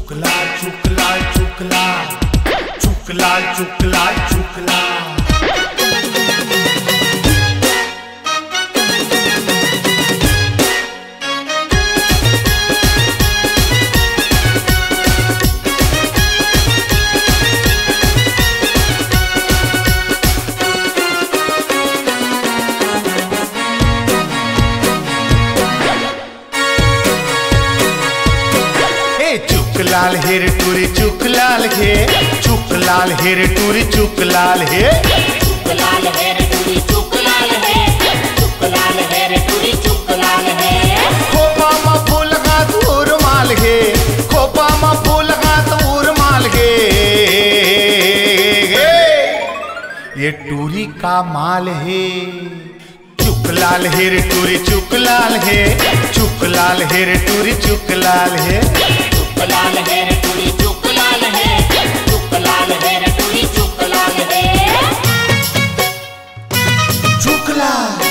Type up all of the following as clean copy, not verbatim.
चुकलाल चुकलाल चुकलाल चुकलाल चुकलाल चुकलाल। चुकलाल हेर टूरी चुकलाल हे, चुकलाल हेर टूरी चुकलाल हे, चुकलाल हेर टूरी चुकलाल हे, चुकलाल हेर टूरी चुकलाल हे। खोपा मा फूल हाथ उरमाल हे, खोपा मा फूल हाथ उरमाल हे। ये टूरी का माल है। चुकलाल हेर टूरी चुकलाल हे, चुकलाल हेर टूरी चुकलाल हे, चुकलाल हेर टूरी चुकलाल हे, चुकलाल हेर टूरी चुकलाल हे। चुकलाल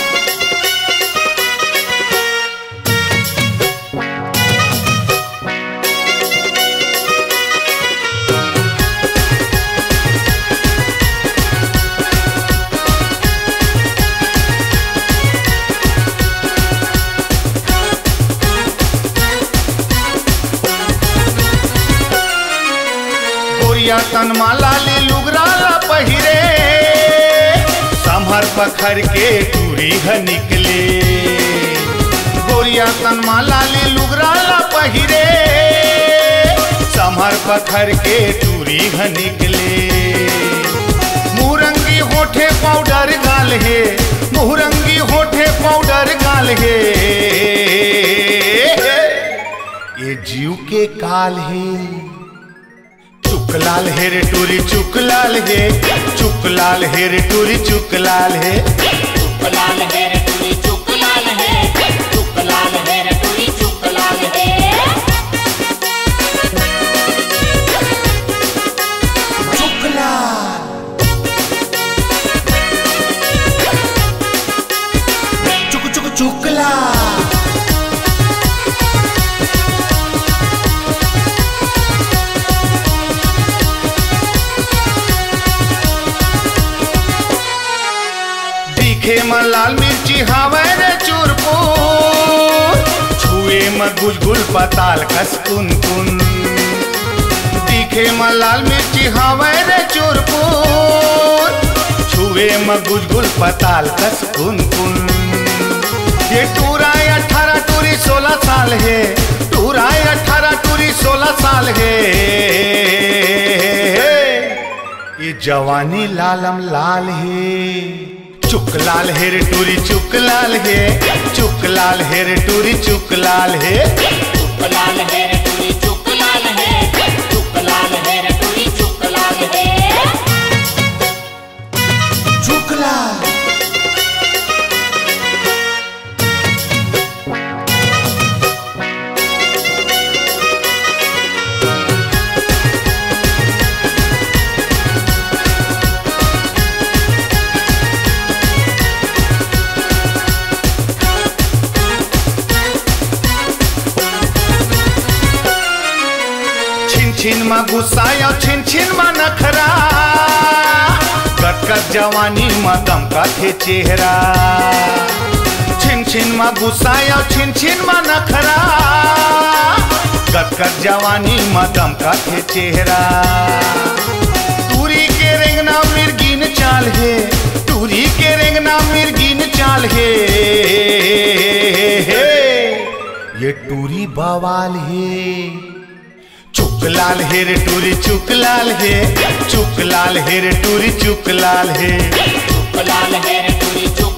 तन माला ले लुगराला पहिरे, संभर पखर के टूरी ह निकले। गोरिया तन माला ले लुगराला पहिरे, संभर पखर के टूरी ह निकले। मुरंगी होठे पाउडर गाल है, मुरंगी होठे पाउडर गाल है। ये जीव के काल है। चुकलाल हेर टूरी चुकलाल हे, चुकलाल हेर टूरी चुकलाल हे, चुकलाल हेर टूरी चुकलाल हे, चुकलाल हेर टूरी चुकलाल हे। चुकलाल चुक चुक चुकलाल। दिखे म लाल मिर्ची हावे रे चूरपुर, छुए म गुलगुल पताल कस कुन कुन। दिखे म लाल मिर्ची हावे रे चूरपुर, छुए म गुलगुल पताल कस कुन कुन। ये टूरा 18 टूरी 16 साल है, टूरा 18 टूरी 16 साल है। ये जवानी लालम लाल है। चुकलाल हेर टूरी चुकलाल हे, चुकलाल हेर टूरी चुकलाल हे, चुकलाल हेर टूरी चुकलाल हे, चुकलाल हेर टूरी चुकलाल हे। चुकलाल छिन मा गुस्साया छिन छिन मा नखरा, कटकट जवानी मा दमका थे चेहरा। छिन छिन मा गुस्साया छिन छिन मा नखरा, कटकट जवानी मा दमका थे चेहरा। टूरी के रेंगना मिर्गीन चाल है, टूरी के रेंगना मिर्गीन चाल है। ये टूरी बवाल है। चुकलाल हेर टूरी चुकलाल हे, चुकलाल हेर टूरी चुकलाल हे, चुकलाल हेर टूरी चुकलाल